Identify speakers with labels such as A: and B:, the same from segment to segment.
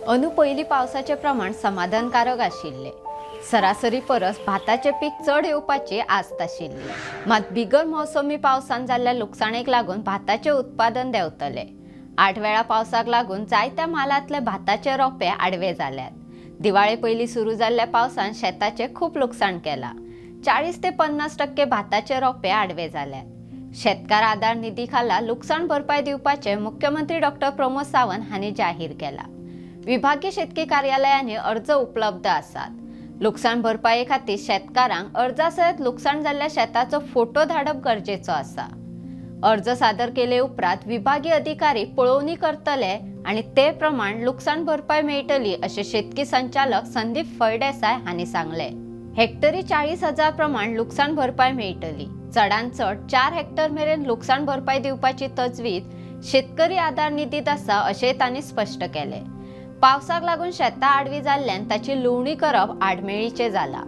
A: अनु पयली पावसाचे प्रमाण समाधानकारक आशिल्ले। सरासरी परस भाताचे पीक चढ येवपाची आस्त आशिल्ली। मात बिगर मौसमी पावसान जाल्ल्या लुकसाणेक लागून भाताचे उत्पादन देंवतले। 8 वेळा पावसाक लागून जायत्या मालांतले भाताचे रोपे आडवे जाल्यात। दिवाळे पयली सुरू जाल्ल्या पावसान शेताचे खूप लुकसाण केला। 40 ते 50% भाताचे रोपे आडवे जाल्यात। शेतकार आधार निधी खाला लुकसाण भरपाई दिवपाचे मुख्यमंत्री डॉ. प्रमोद सावंत हांनी जाहीर केला। विभागीय शेतकी कार्यालयांनी अर्ज उपलब्ध आसात। लुकसाण भरपाई खातीर शेतकारांक अर्जा सयत लुकसाण जाल्ल्या शेताचो फोटो धाडप गरजेचो आसा। अर्ज सादर केले उपरांत विभागीय अधिकारी पळोवणी करतले आणि ते प्रमाण लुकसाण भरपाई मेळटली अशें शेतकी संचालक संदीप फळदेसाय हांनी सांगले। हेक्टरी 40,000 प्रमाण लुकसाण भरपाई मेळटली। चडांत चड 4 हेक्टर मेरेन लुकसाण भरपाई दिवपाची तजवीज शेतकरी आधार निधीत आसा अशें तांणी स्पश्ट केले। पावसाक लागून शेतां आडवी जाल्ल्यान ताची लुवणी करप आडमेळीचें जाला।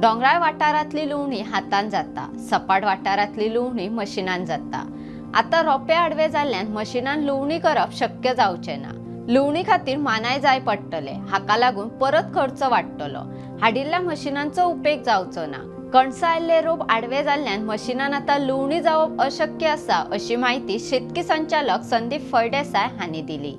A: डोंगराळ वाठारांतली लुवणी हातान जाता, सपाट वाठारांतली लुवणी मशिनान जाता। आता रोपे आडवे जाल्ल्यान मशिनान लुवणी करप शक्य जावचें ना। लुवणी खातीर मानाय जाय पडटले, हाका लागून परत खर्च वाडटलो। हाडिल्ल्या मशिनांचो उपेग जावचो ना। कणसां आयिल्ले रोप आडवे जाल्ल्यान मशिनान आता लुवणी जावप अशक्य आसा अशी माहिती शेतकी संचालक संदीप फळदेसाय हांणी दिली।